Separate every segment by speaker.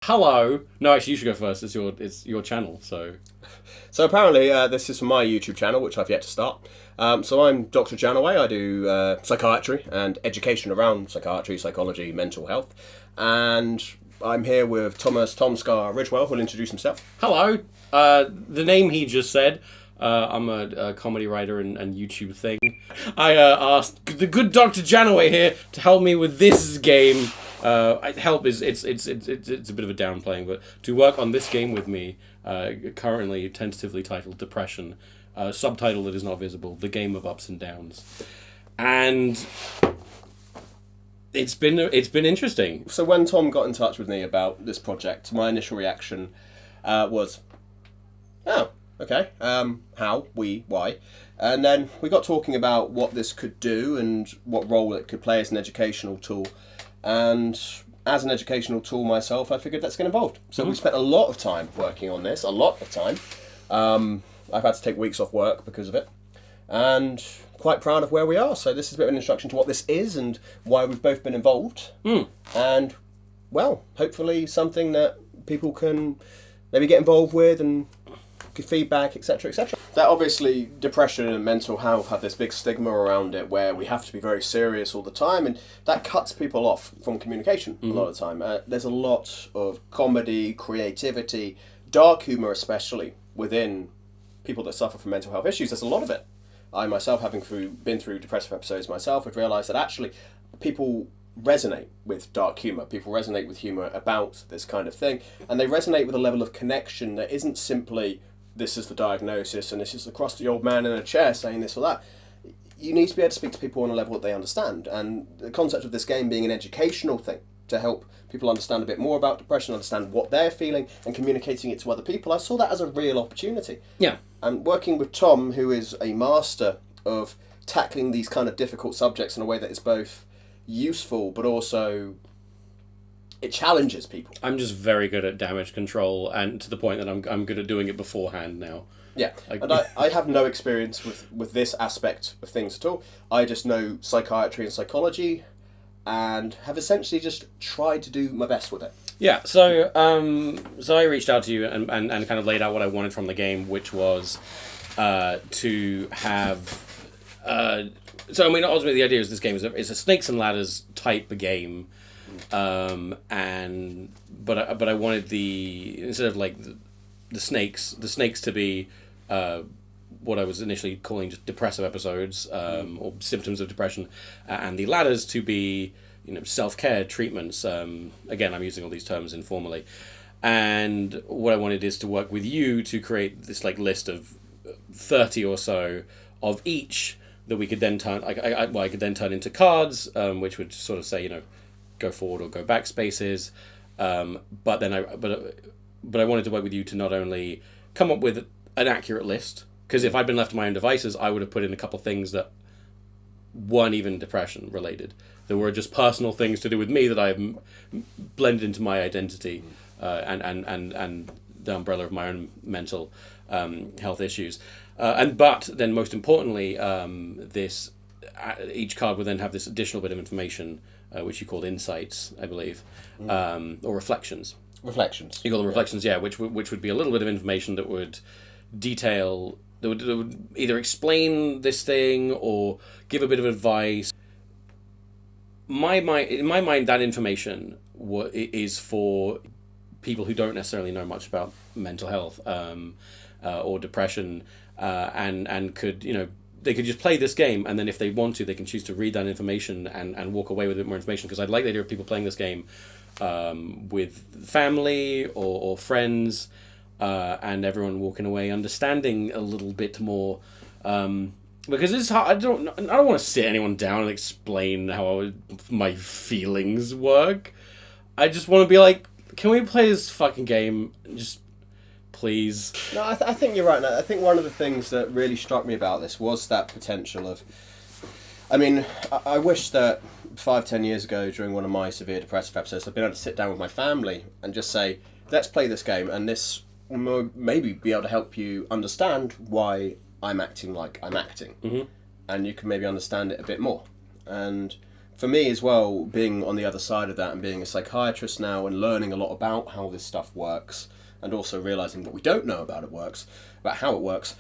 Speaker 1: Hello. No, actually, you should go first. It's your channel.
Speaker 2: So apparently, this is from my YouTube channel, which I've yet to start. So I'm Dr. Janaway. I do psychiatry and education around psychiatry, psychology, mental health, and I'm here with Thomas TomSka Ridgewell, who'll introduce himself.
Speaker 1: Hello. The name he just said. I'm a comedy writer and YouTube thing. I asked the good Dr. Janaway here to help me with this game. Help is it's a bit of a downplaying, but to work on this game with me, currently tentatively titled Depression, subtitle that is not visible, The Game of Ups and Downs, and it's been interesting.
Speaker 2: So when Tom got in touch with me about this project, my initial reaction was, oh, okay, how, why, and then we got talking about what this could do and what role it could play as an educational tool. And as an educational tool myself, I figured let's get involved. So we spent a lot of time working on this, I've had to take weeks off work because of it, and quite proud of where we are. So this is a bit of an introduction to what this is and why we've both been involved. And, well, hopefully something that people can maybe get involved with and give feedback, etc., etc. That obviously, depression and mental health have this big stigma around it where we have to be very serious all the time, and that cuts people off from communication a lot of the time. There's a lot of comedy, creativity, dark humour especially, within people that suffer from mental health issues. There's a lot of it. I myself, having been through depressive episodes myself, have realised that actually people resonate with dark humour. People resonate with humour about this kind of thing, and they resonate with a level of connection that isn't simply this is the diagnosis and this is the crusty old man in a chair saying this or that. You need to be able to speak to people on a level that they understand, and the concept of this game being an educational thing to help people understand a bit more about depression, understand what they're feeling and communicating it to other people, I saw that as a real opportunity.
Speaker 1: Yeah.
Speaker 2: And working with Tom, who is a master of tackling these kind of difficult subjects in a way that is both useful but also it challenges people.
Speaker 1: I'm just very good at damage control, and to the point that I'm good at doing it beforehand now.
Speaker 2: Yeah, and I have no experience with this aspect of things at all. I just know psychiatry and psychology, and have essentially just tried to do my best with it.
Speaker 1: Yeah, so I reached out to you and kind of laid out what I wanted from the game, which was to have... so, I mean, ultimately the idea is this game is a snakes and ladders type of game, but I wanted instead of like the snakes to be what I was initially calling just depressive episodes or symptoms of depression, and the ladders to be self-care treatments. Again, I'm using all these terms informally, and what I wanted is to work with you to create this like list of 30 or so of each that we could then turn. I could then turn into cards, which would sort of say go forward or go back spaces, but I wanted to work with you to not only come up with an accurate list, because if I'd been left to my own devices, I would have put in a couple of things that weren't even depression related. There were just personal things to do with me that I have blended into my identity, and the umbrella of my own mental health issues. But then most importantly, each card would then have this additional bit of information, which you called insights, I believe, or reflections.
Speaker 2: Reflections.
Speaker 1: You call them reflections, yeah, which would be a little bit of information that would detail, that would either explain this thing or give a bit of advice. In my mind, that information is for people who don't necessarily know much about mental health or depression, and could they could just play this game, and then if they want to, they can choose to read that information and walk away with a bit more information. Because I'd like the idea of people playing this game with family or friends, and everyone walking away understanding a little bit more. Because it's hard. I don't want to sit anyone down and explain how my feelings work. I just want to be like, can we play this fucking game? Just please.
Speaker 2: No, I think you're right. I think one of the things that really struck me about this was that potential of... I mean, I wish that 5-10 years ago, during one of my severe depressive episodes, I'd been able to sit down with my family and just say, let's play this game, and this will maybe be able to help you understand why I'm acting like I'm acting. And you can maybe understand it a bit more. And for me as well, being on the other side of that and being a psychiatrist now and learning a lot about how this stuff works, and also realising what we don't know about how it works,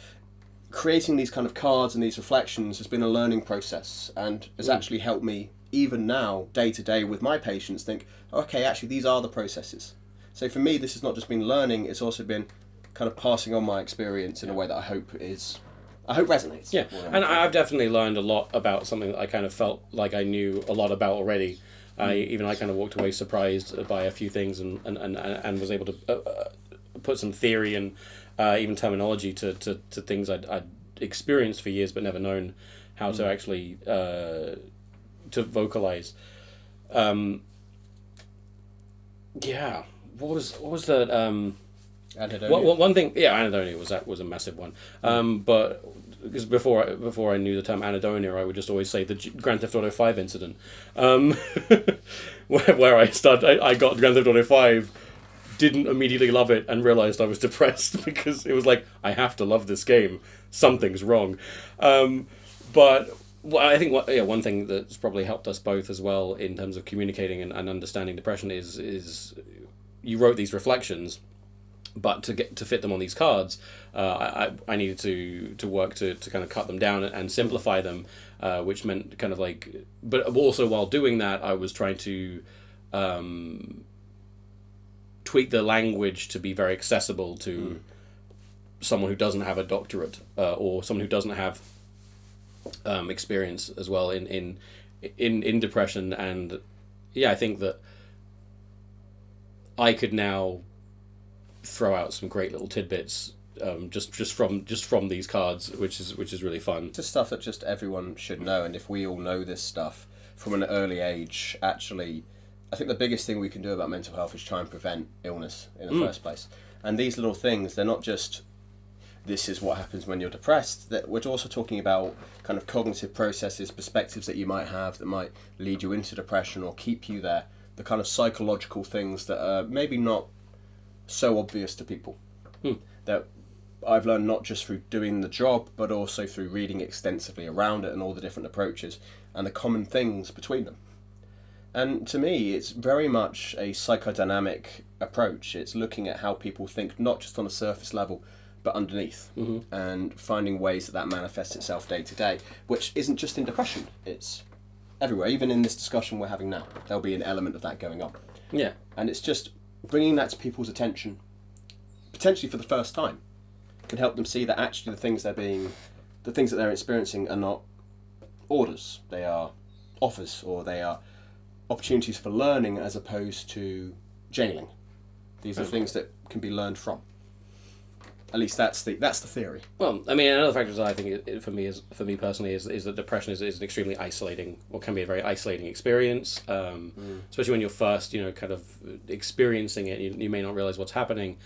Speaker 2: creating these kind of cards and these reflections has been a learning process, and has actually helped me, even now, day to day with my patients, think, okay, actually these are the processes. So for me, this has not just been learning, it's also been kind of passing on my experience in a way that I hope resonates.
Speaker 1: Yeah, and I've definitely learned a lot about something that I kind of felt like I knew a lot about already. I kind of walked away surprised by a few things and was able to put some theory and even terminology to things I'd experienced for years but never known how to actually to vocalize. Yeah, what was that?
Speaker 2: Anhedonia.
Speaker 1: One thing, anhedonia was a massive one. But because before I knew the term anhedonia, I would just always say the Grand Theft Auto 5 incident, where I got Grand Theft Auto 5, didn't immediately love it, and realized I was depressed because it was like, I have to love this game. Something's wrong. But I think one thing that's probably helped us both as well in terms of communicating and understanding depression is you wrote these reflections. But to fit them on these cards, I needed to work to kind of cut them down and simplify them, which meant kind of like... But also while doing that, I was trying to tweak the language to be very accessible to someone who doesn't have a doctorate or someone who doesn't have experience as well in depression. And yeah, I think that I could now throw out some great little tidbits just from these cards, which is really fun.
Speaker 2: It's stuff that just everyone should know, and if we all know this stuff from an early age, actually, I think the biggest thing we can do about mental health is try and prevent illness in the first place. And these little things, they're not just, this is what happens when you're depressed, that we're also talking about kind of cognitive processes, perspectives that you might have that might lead you into depression or keep you there, the kind of psychological things that are maybe not so obvious to people, that I've learned not just through doing the job, but also through reading extensively around it and all the different approaches and the common things between them. And to me, it's very much a psychodynamic approach. It's looking at how people think, not just on a surface level, but underneath, and finding ways that manifests itself day to day, which isn't just in depression, it's everywhere. Even in this discussion we're having now, there'll be an element of that going on.
Speaker 1: Yeah.
Speaker 2: And it's just bringing that to people's attention, potentially for the first time, can help them see that actually the things that they're experiencing are not orders, they are offers, or they are opportunities for learning as opposed to jailing. These are things that can be learned from. At least that's the theory.
Speaker 1: Well, I mean, another factor that I think for me personally is that depression is an extremely isolating, or can be a very isolating experience, especially when you're first, kind of experiencing it. You may not realize what's happening.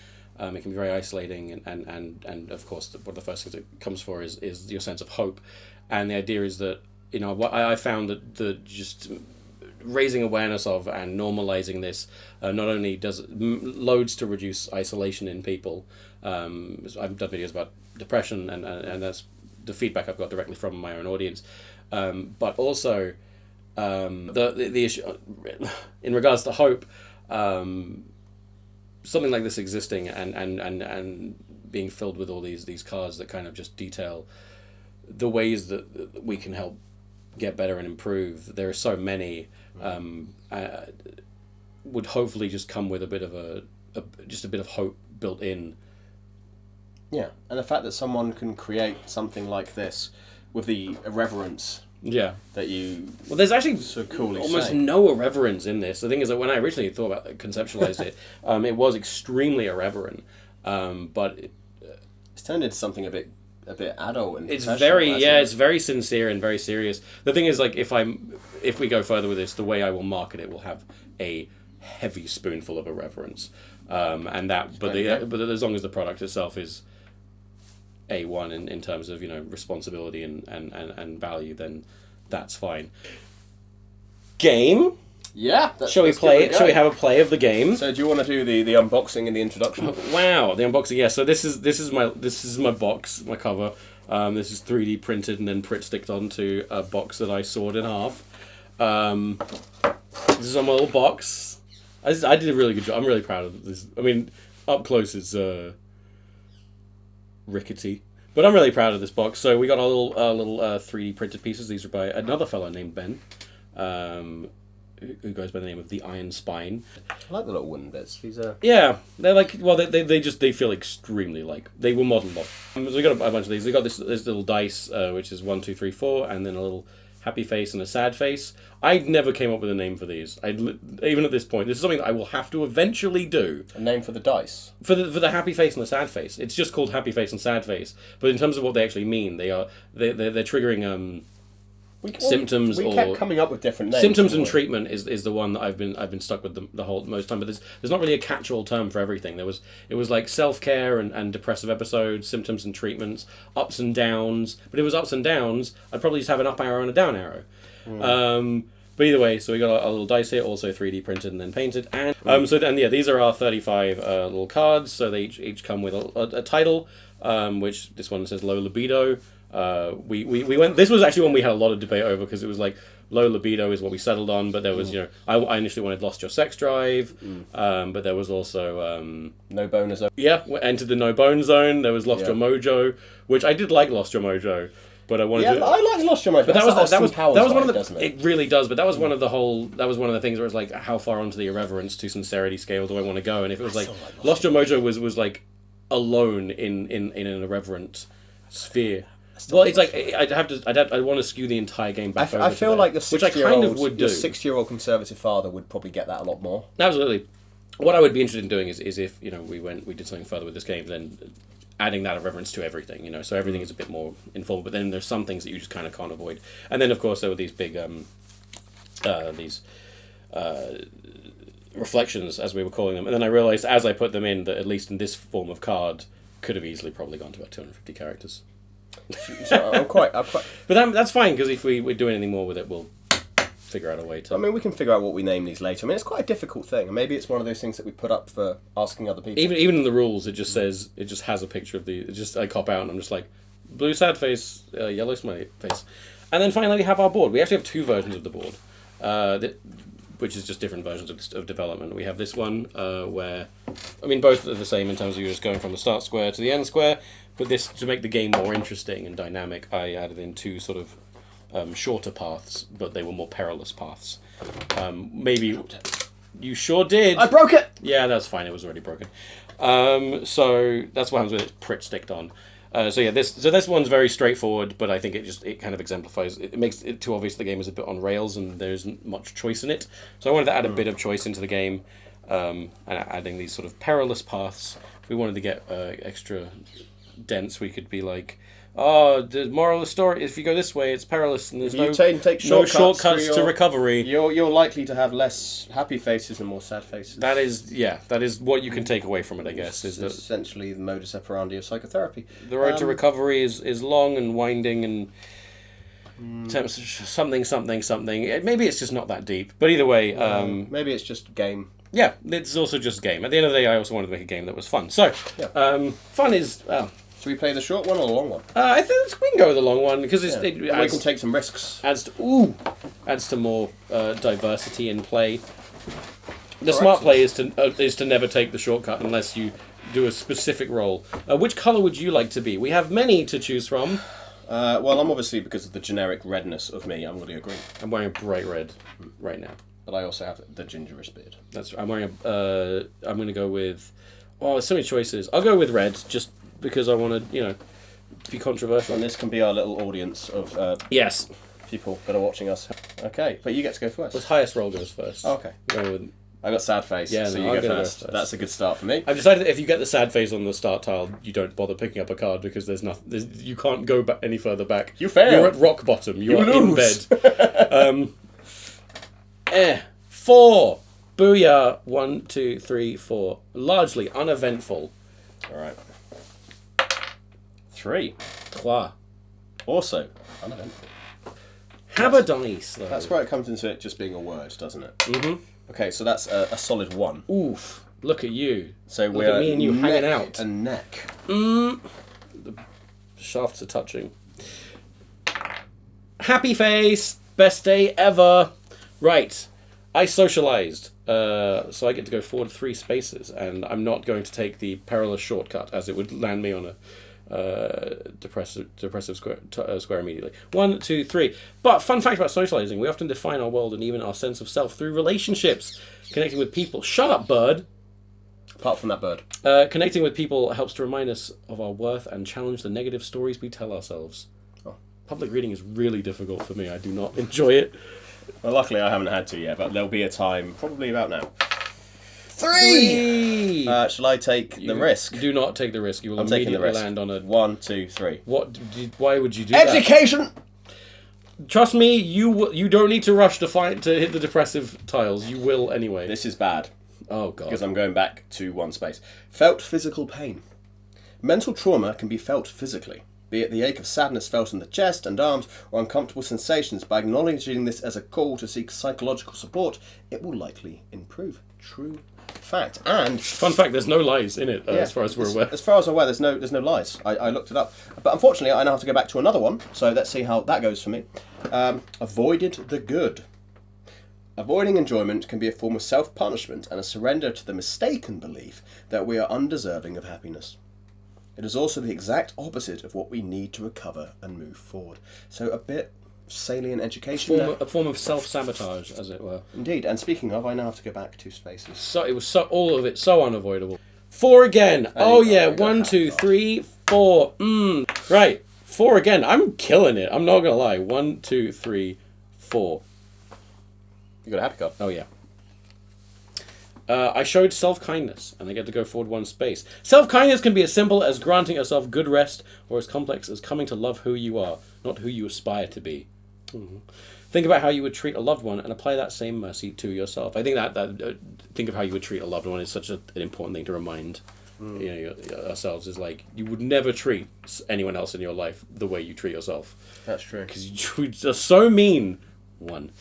Speaker 1: It can be very isolating, and of course, one of the first things it comes for is your sense of hope, and the idea is that what I found that just raising awareness of and normalizing this not only does loads to reduce isolation in people. I've done videos about depression, and that's the feedback I've got directly from my own audience, but also the issue in regards to hope, something like this existing and being filled with all these cards that kind of just detail the ways that we can help get better and improve. There are so many. Would hopefully just come with a bit of hope built in.
Speaker 2: Yeah, and the fact that someone can create something like this with the irreverence that you
Speaker 1: there's actually
Speaker 2: so coolly
Speaker 1: almost
Speaker 2: say.
Speaker 1: No irreverence in this. The thing is that when I originally thought about conceptualized it, it was extremely irreverent, but
Speaker 2: it's turned into something a bit adult and
Speaker 1: it's very sincere and very serious. The thing is, like, if we go further with this, the way I will market it will have a heavy spoonful of irreverence, but as long as the product itself is A1 in terms of responsibility and value, then that's fine. Game.
Speaker 2: Yeah.
Speaker 1: Shall we play it? Shall we have a play of the game?
Speaker 2: So do you want to do the unboxing and the introduction?
Speaker 1: Wow, the unboxing. Yeah. So this is my box, my cover. This is 3D printed and then Pritt sticked onto a box that I sawed in half. This is on my little box. I did a really good job. I'm really proud of this. I mean, up close it's rickety, but I'm really proud of this box. So we got our little 3D printed pieces. These are by another fellow named Ben, who goes by the name of the Iron Spine.
Speaker 2: I like the little wooden bits. These are...
Speaker 1: Yeah, they're like, well, they feel extremely like, they were modeled off. So we got a bunch of these. We got this little dice, which is 1, 2, 3, 4, and then a little happy face and a sad face. I never came up with a name for these. Even at this point, this is something that I will have to eventually do.
Speaker 2: A name for the dice?
Speaker 1: For the happy face and the sad face. It's just called happy face and sad face. But in terms of what they actually mean, they're triggering symptoms.
Speaker 2: We kept coming up with different names.
Speaker 1: Symptoms and treatment is the one that I've been stuck with the whole most time. But there's not really a catch-all term for everything. It was like self-care and depressive episodes, symptoms and treatments, ups and downs. But if it was ups and downs, I'd probably just have an up arrow and a down arrow. But either way, so we got our little dice here, also 3D printed and then painted. And these are our 35 little cards. So they each come with a title, which this one says Low Libido. We went. This was actually one we had a lot of debate over because it was like low libido is what we settled on, but there was I initially wanted Lost Your Sex Drive, but there was also
Speaker 2: No Boner Zone.
Speaker 1: Yeah, entered the No Bone Zone. There was Lost Your Mojo, which I did like Lost Your Mojo. But I wanted to.
Speaker 2: I like Lost Your Mojo.
Speaker 1: But that was one of the.
Speaker 2: Doesn't it?
Speaker 1: It really does. But that was one of the whole. That was one of the things where it's like, how far onto the irreverence to sincerity scale do I want to go? And if it was like Lost Your Mojo was like alone in an irreverent sphere. Well, it's like I want to skew the entire game back.
Speaker 2: I feel like the
Speaker 1: 6-year-old
Speaker 2: conservative father would probably get that a lot more.
Speaker 1: Absolutely. What I would be interested in doing is if we did something further with this game, then adding that irreverence to everything, so everything is a bit more informal. But then there's some things that you just kind of can't avoid. And then of course there were these big reflections, as we were calling them. And then I realized as I put them in that at least in this form of card could have easily probably gone to about 250 characters.
Speaker 2: So I'm quite.
Speaker 1: But that's fine because if we do anything more with it, we'll figure out a way to.
Speaker 2: I mean, we can figure out what we name these later. I mean, it's quite a difficult thing, and maybe it's one of those things that we put up for asking other people.
Speaker 1: Even in the rules, it just says it just has a picture of the. It just I cop out and I'm just like blue sad face, yellow smiley face, and then finally we have our board. We actually have two versions of the board, which is just different versions of development. We have this one where, I mean, both are the same in terms of you're just going from the start square to the end square. But this, to make the game more interesting and dynamic, I added in two sort of shorter paths, but they were more perilous paths. Maybe you sure did.
Speaker 2: I broke it.
Speaker 1: Yeah, that's fine. It was already broken. So that's what happens with it. Prit sticked on. This one's very straightforward, but I think it kind of exemplifies. It makes it too obvious the game is a bit on rails and there isn't much choice in it. So I wanted to add a bit of choice into the game, and adding these sort of perilous paths. If we wanted to get extra dense, we could be like, the moral of the story, if you go this way, it's perilous and there's no shortcuts to recovery.
Speaker 2: You're likely to have less happy faces and more sad faces.
Speaker 1: That is what you can take away from it, I guess. Is that
Speaker 2: essentially the modus operandi of psychotherapy.
Speaker 1: The road to recovery is long and winding and something. Maybe it's just not that deep. But either way,
Speaker 2: maybe it's just a game.
Speaker 1: Yeah, it's also just a game. At the end of the day, I also wanted to make a game that was fun. So, fun is...
Speaker 2: Should we play the short one or the long one?
Speaker 1: I think we can go with the long one because
Speaker 2: we can take some risks.
Speaker 1: Adds to more diversity in play. The smart play is to never take the shortcut unless you do a specific role. Which colour would you like to be? We have many to choose from.
Speaker 2: Well, I'm obviously, because of the generic redness of me, I'm going to go green.
Speaker 1: I'm wearing bright red right now.
Speaker 2: But I also have the gingerish beard.
Speaker 1: I'm wearing I'm going to go with... Oh, there's so many choices. I'll go with red just because I want to, be controversial.
Speaker 2: And this can be our little audience of
Speaker 1: yes,
Speaker 2: people that are watching us. Okay, but you get to go first.
Speaker 1: The highest roll goes first.
Speaker 2: Oh, okay.
Speaker 1: I
Speaker 2: got sad face, so you go first. That's a good start for me.
Speaker 1: I've decided that if you get the sad face on the start tile, you don't bother picking up a card because there's nothing. You can't go any further back.
Speaker 2: You fail.
Speaker 1: You're at rock bottom. You are lose. In bed. 4. Booyah. 1, 2, 3, 4. Largely uneventful.
Speaker 2: All right. 3.
Speaker 1: 3.
Speaker 2: Also uneventful.
Speaker 1: Have a dice, though.
Speaker 2: That's where it comes into it just being a word, doesn't it?
Speaker 1: Mm-hmm.
Speaker 2: Okay, so that's a solid 1.
Speaker 1: Oof. Look at you.
Speaker 2: So
Speaker 1: look at me and you hanging out.
Speaker 2: And neck.
Speaker 1: The shafts are touching. Happy face. Best day ever. Right. I socialized, so I get to go forward 3 spaces, and I'm not going to take the perilous shortcut, as it would land me on a depressive square immediately. 1, 2, 3. But fun fact about socializing: we often define our world and even our sense of self through relationships, connecting with people. Shut up, bird.
Speaker 2: Apart from that bird.
Speaker 1: Connecting with people helps to remind us of our worth and challenge the negative stories we tell ourselves.
Speaker 2: Oh.
Speaker 1: Public reading is really difficult for me. I do not enjoy it.
Speaker 2: Well, luckily I haven't had to yet, but there'll be a time, probably about now.
Speaker 1: 3!
Speaker 2: Shall I take the risk?
Speaker 1: Do not take the risk. You will
Speaker 2: I'm taking the
Speaker 1: immediately
Speaker 2: risk.
Speaker 1: land on a...
Speaker 2: 1, 2, 3.
Speaker 1: Why would you do that?
Speaker 2: Education!
Speaker 1: Trust me, you don't need to rush to hit the depressive tiles. You will anyway.
Speaker 2: This is bad.
Speaker 1: Oh, God.
Speaker 2: Because I'm going back to 1 space. Felt physical pain. Mental trauma can be felt physically, be it the ache of sadness felt in the chest and arms or uncomfortable sensations. By acknowledging this as a call to seek psychological support, it will likely improve. True fact. And
Speaker 1: fun fact: there's no lies in it, as far as we're aware.
Speaker 2: As far as I'm aware, there's no lies. I looked it up, but unfortunately, I now have to go back to another one. So let's see how that goes for me. Avoided the good. Avoiding enjoyment can be a form of self-punishment and a surrender to the mistaken belief that we are undeserving of happiness. It is also the exact opposite of what we need to recover and move forward. So a bit salient education.
Speaker 1: A form of self-sabotage, as it were.
Speaker 2: Indeed. And speaking of, I now have to go back 2 spaces.
Speaker 1: So it was all of it so unavoidable. 4 again. Oh yeah. 1, 2, 3, 4. Right. 4 again. I'm killing it. I'm not gonna lie. 1, 2, 3, 4.
Speaker 2: You got a happy card.
Speaker 1: Oh yeah. I showed self-kindness, and I get to go forward 1 space. Self-kindness can be as simple as granting yourself good rest, or as complex as coming to love who you are, not who you aspire to be. Mm-hmm. Think about how you would treat a loved one, and apply that same mercy to yourself. I think that think of how you would treat a loved one is such an important thing to remind ourselves. Is like you would never treat anyone else in your life the way you treat yourself.
Speaker 2: That's true.
Speaker 1: Because you are so mean. 1.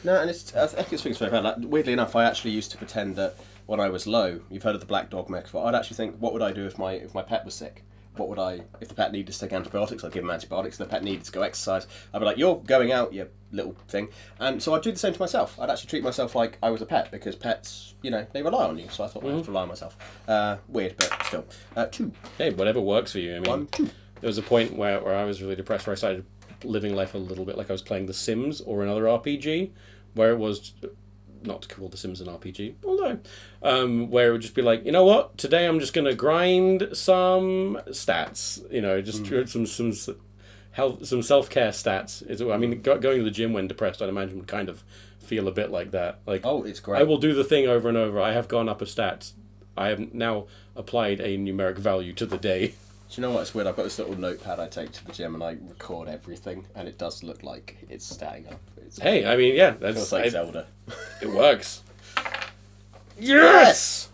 Speaker 2: No, and I think it's very bad. Like, weirdly enough, I actually used to pretend that when I was low, you've heard of the black dog metaphor. I'd actually think, what would I do if my pet was sick? If the pet needed to take antibiotics, I'd give him antibiotics. If the pet needed to go exercise, I'd be like, you're going out, you little thing. And so I'd do the same to myself. I'd actually treat myself like I was a pet, because pets, they rely on you. So I thought, I have to rely on myself. Weird, but still. 2.
Speaker 1: Hey, whatever works for you. I mean,
Speaker 2: 1, 2.
Speaker 1: There was a point where I was really depressed, where I started living life a little bit like I was playing The Sims or another RPG, where it was not to call The Sims an RPG, although where it would just be like, you know what, today I'm just gonna grind some stats, some self-care stats. I mean, going to the gym when depressed, I'd imagine would kind of feel a bit like that. Like,
Speaker 2: oh, it's great.
Speaker 1: I will do the thing over and over. I have gone up a stat. I have now applied a numeric value to the day.
Speaker 2: Do you know what? It's weird. I've got this little notepad I take to the gym, and I record everything, and it does look like it's stacking up.
Speaker 1: Hey, I mean, yeah,
Speaker 2: Feels like Zelda.
Speaker 1: It works. Yes!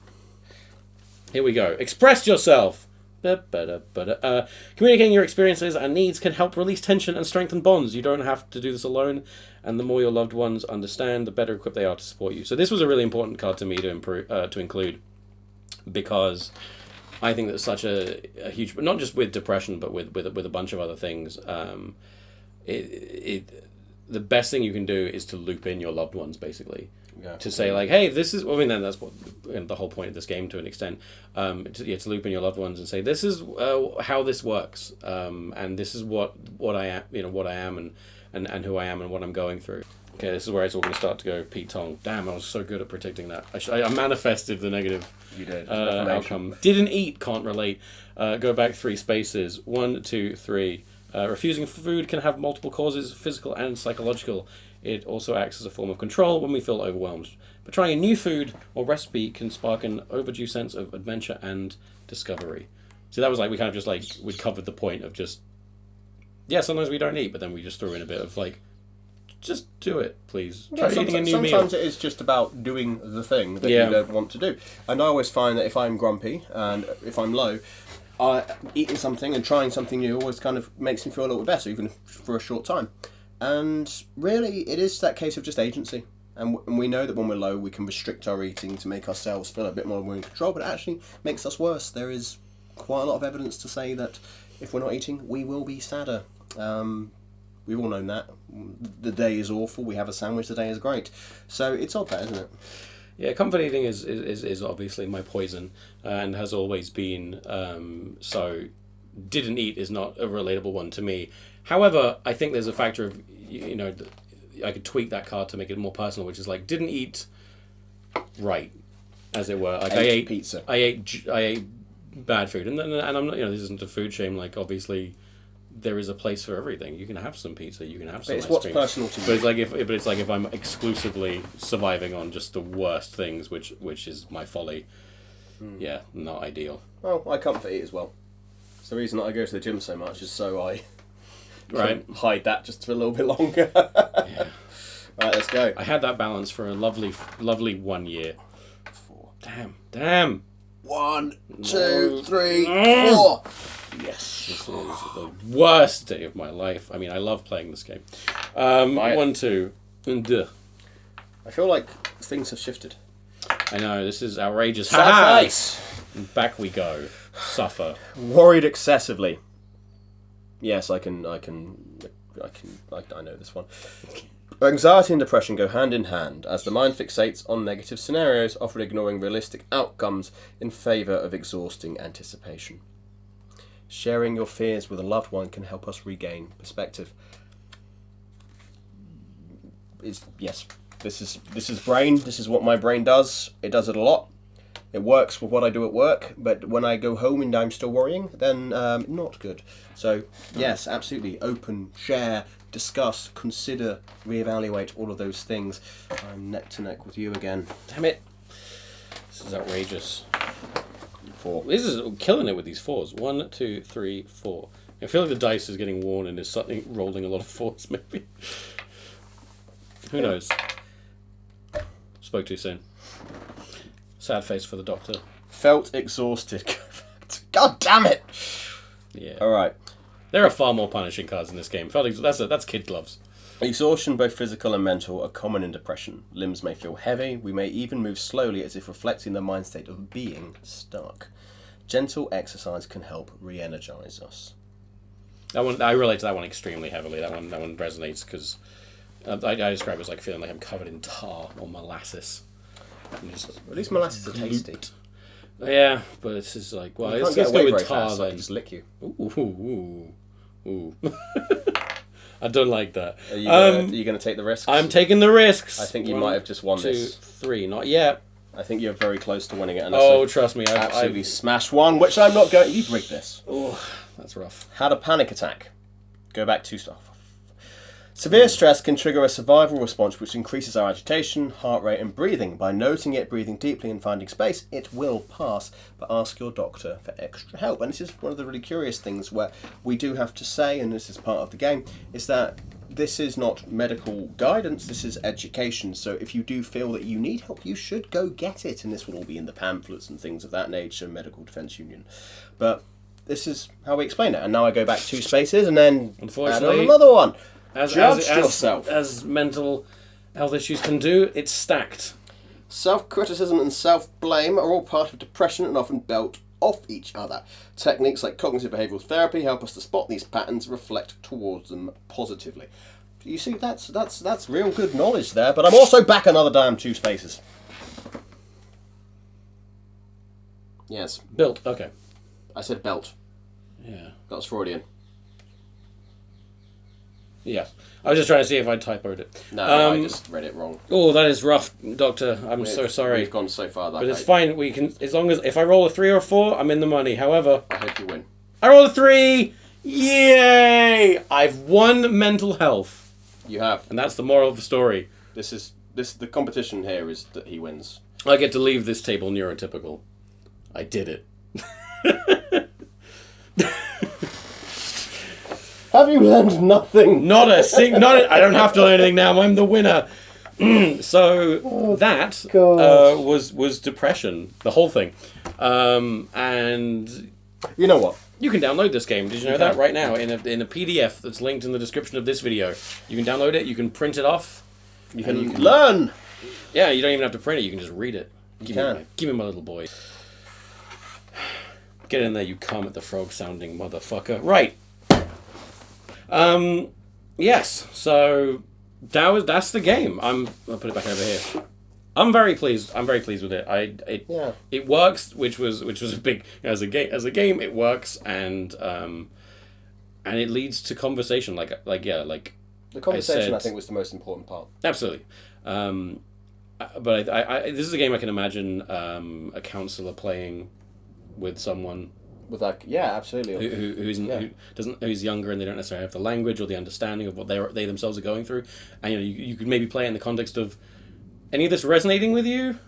Speaker 1: Here we go. Express yourself. Communicating your experiences and needs can help release tension and strengthen bonds. You don't have to do this alone, and the more your loved ones understand, the better equipped they are to support you. So this was a really important card to me to include, because I think that's such a huge, not just with depression, but with a bunch of other things. The best thing you can do is to loop in your loved ones, basically. Yeah. To say like, hey, this is. I mean, then that's what the whole point of this game, to an extent. To loop in your loved ones and say, this is how this works, and this is what I am. What I am and who I am and what I'm going through. Okay, this is where it's all going to start to go Pete Tong. Damn, I was so good at predicting that. I manifested the negative.
Speaker 2: You did.
Speaker 1: Outcome. Didn't eat, can't relate. Go back 3 spaces. 1, 2, 3. Refusing food can have multiple causes, physical and psychological. It also acts as a form of control when we feel overwhelmed. But trying a new food or recipe can spark an overdue sense of adventure and discovery. So that was like, we kind of just like, we covered the point of just, yeah, sometimes we don't eat, but then we just threw in a bit of like, just do it, please. Try eating a new meal.
Speaker 2: Sometimes it is just about doing the thing that you don't want to do. And I always find that if I'm grumpy and if I'm low, eating something and trying something new always kind of makes me feel a little bit better, even for a short time. And really, it is that case of just agency. And we know that when we're low, we can restrict our eating to make ourselves feel a bit more in control, but it actually makes us worse. There is quite a lot of evidence to say that if we're not eating, we will be sadder. We've all known that. The day is awful. We have a sandwich. The day is great. So it's odd, that, isn't it?
Speaker 1: Yeah, comfort eating is obviously my poison, and has always been. So, didn't eat is not a relatable one to me. However, I think there's a factor of, I could tweak that card to make it more personal, which is like, didn't eat right, as it were. Like I ate
Speaker 2: pizza.
Speaker 1: I ate bad food, and I'm not. This isn't a food shame. Like, obviously, there is a place for everything. You can have some pizza. You can have some.
Speaker 2: But it's
Speaker 1: ice
Speaker 2: what's
Speaker 1: cream.
Speaker 2: personal to you.
Speaker 1: But it's like if I'm exclusively surviving on just the worst things, which is my folly. Yeah, not ideal.
Speaker 2: Well, I comfort eat as well. It's the reason that I go to the gym so much, is so I
Speaker 1: Right.
Speaker 2: can hide that just for a little bit longer.
Speaker 1: Yeah.
Speaker 2: Right, let's go.
Speaker 1: I had that balance for a lovely 1 year. 4. Damn.
Speaker 2: 1, 2,
Speaker 1: No.
Speaker 2: 3,
Speaker 1: No.
Speaker 2: 4. Yes.
Speaker 1: This is the worst day of my life. I mean, I love playing this game. 1, 2, and duh.
Speaker 2: I feel like things have shifted.
Speaker 1: I know, this is outrageous.
Speaker 2: Sad
Speaker 1: Ha-ha!
Speaker 2: face.
Speaker 1: And back we go. Suffer.
Speaker 2: Worried excessively. Yes, I know this one. Anxiety and depression go hand in hand, as the mind fixates on negative scenarios, often ignoring realistic outcomes in favour of exhausting anticipation. Sharing your fears with a loved one can help us regain perspective. Yes, this is brain. This is what my brain does. It does it a lot. It works with what I do at work, but when I go home and I'm still worrying, then not good. So yes, absolutely, open, share, discuss, consider, reevaluate, all of those things. I'm neck to neck with you again.
Speaker 1: Damn it. This is outrageous.
Speaker 2: 4.
Speaker 1: This is killing it with these 4s. 1, 2, 3, 4. I feel like the dice is getting worn and is suddenly rolling a lot of 4s, maybe. Who knows? Spoke too soon. Sad face for the doctor.
Speaker 2: Felt exhausted. God damn it!
Speaker 1: Yeah.
Speaker 2: All right.
Speaker 1: There are far more punishing cards in this game. That's kid gloves.
Speaker 2: Exhaustion, both physical and mental, are common in depression. Limbs may feel heavy. We may even move slowly, as if reflecting the mind state of being stuck. Gentle exercise can help re-energize us.
Speaker 1: I relate to that one extremely heavily. That one resonates because I describe it as like feeling like I'm covered in tar or molasses.
Speaker 2: At least molasses are tasty.
Speaker 1: Yeah, but it's just like, well,
Speaker 2: You
Speaker 1: let's
Speaker 2: can't get
Speaker 1: go
Speaker 2: away
Speaker 1: with
Speaker 2: very
Speaker 1: tar
Speaker 2: fast, I
Speaker 1: then.
Speaker 2: can just lick you.
Speaker 1: Ooh. I don't like that.
Speaker 2: Are you going to take the risks?
Speaker 1: I'm taking the risks.
Speaker 2: I think you might have just won
Speaker 1: 2,
Speaker 2: this.
Speaker 1: 3, not yet.
Speaker 2: I think you're very close to winning it. Unless
Speaker 1: Oh,
Speaker 2: I
Speaker 1: trust me,
Speaker 2: absolutely smash one, which I'm not going. You've rigged this.
Speaker 1: Oh, that's rough.
Speaker 2: Had a panic attack. Go back to stuff. Severe stress can trigger a survival response which increases our agitation, heart rate and breathing. By noting it, breathing deeply and finding space, it will pass, but ask your doctor for extra help. And this is one of the really curious things where we do have to say, and this is part of the game, is that this is not medical guidance, this is education. So if you do feel that you need help, you should go get it. And this will all be in the pamphlets and things of that nature, Medical Defence Union. But this is how we explain it. And now I go back 2 spaces and then add on another one. Judge yourself.
Speaker 1: As mental health issues can do, it's stacked.
Speaker 2: Self-criticism and self-blame are all part of depression and often built off each other. Techniques like cognitive behavioural therapy help us to spot these patterns and reflect towards them positively. You see, that's real good knowledge there, but I'm also back another damn 2 spaces. Yes.
Speaker 1: Built. Okay.
Speaker 2: I said belt.
Speaker 1: Yeah.
Speaker 2: That was Freudian.
Speaker 1: Yes. I was just trying to see if I typoed it.
Speaker 2: No, I just read it wrong.
Speaker 1: Oh, that is rough, Doctor. I'm so sorry.
Speaker 2: We've gone so far that
Speaker 1: But it's fine. We can, as long as if I roll a 3 or a 4, I'm in the money. However,
Speaker 2: I hope you win.
Speaker 1: I rolled a 3. Yay! I've won mental health,
Speaker 2: You have.
Speaker 1: and that's the moral of the story.
Speaker 2: The competition here is that he wins.
Speaker 1: I get to leave this table neurotypical. I did it.
Speaker 2: Have you learned nothing?
Speaker 1: I don't have to learn anything now. I'm the winner. So that was depression, the whole thing, and
Speaker 2: You know what?
Speaker 1: you can download this game. Did you know that right now in a PDF that's linked in the description of this video? You can download it. You can print it off.
Speaker 2: You can learn.
Speaker 1: Yeah, you don't even have to print it. You can just read it.
Speaker 2: You can.
Speaker 1: Give me my little boy. Get in there, you Kermit the Frog sounding motherfucker. Right. Yes, so that's the game. I'll put it back over here. I'm very pleased. I'm very pleased with it. It works, which was a big as a game. It works, and it leads to conversation. Like
Speaker 2: the conversation. I think was the most important part.
Speaker 1: Absolutely. But this is a game I can imagine a counsellor playing with someone.
Speaker 2: With like, yeah, absolutely.
Speaker 1: Who's younger and they don't necessarily have the language or the understanding of what they themselves are going through, and you could maybe play it in the context of any of this resonating with you.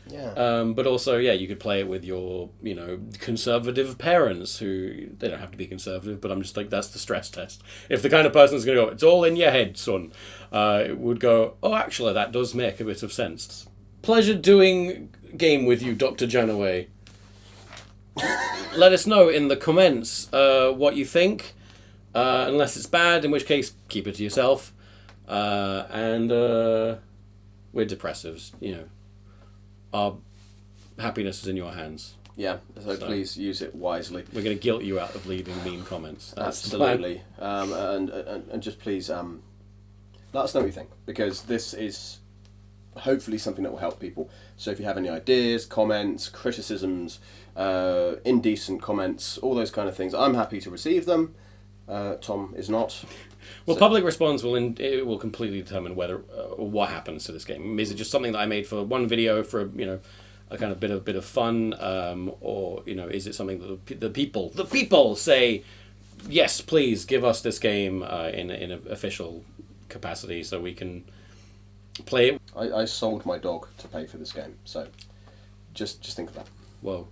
Speaker 2: Yeah.
Speaker 1: But also, you could play it with your conservative parents who they don't have to be conservative, but I'm just like, that's the stress test. If the kind of person is going to go, it's all in your head, son, it would go, oh, actually, that does make a bit of sense. Pleasure doing game with you, Dr. Janaway. Let us know in the comments what you think, unless it's bad, in which case keep it to yourself. And we're depressives, Our happiness is in your hands.
Speaker 2: Yeah, so please use it wisely.
Speaker 1: We're going to guilt you out of leaving mean comments. That's
Speaker 2: absolutely, and just please let us know what you think, because this is hopefully something that will help people. So if you have any ideas, comments, criticisms, indecent comments, all those kind of things, I'm happy to receive them. Tom is not.
Speaker 1: Well, public response will completely determine whether what happens to this game. Is it just something that I made for one video for a kind of bit of fun, or is it something that the people say, yes, please give us this game in an official capacity so we can play it.
Speaker 2: I sold my dog to pay for this game, so just think of that.
Speaker 1: Whoa.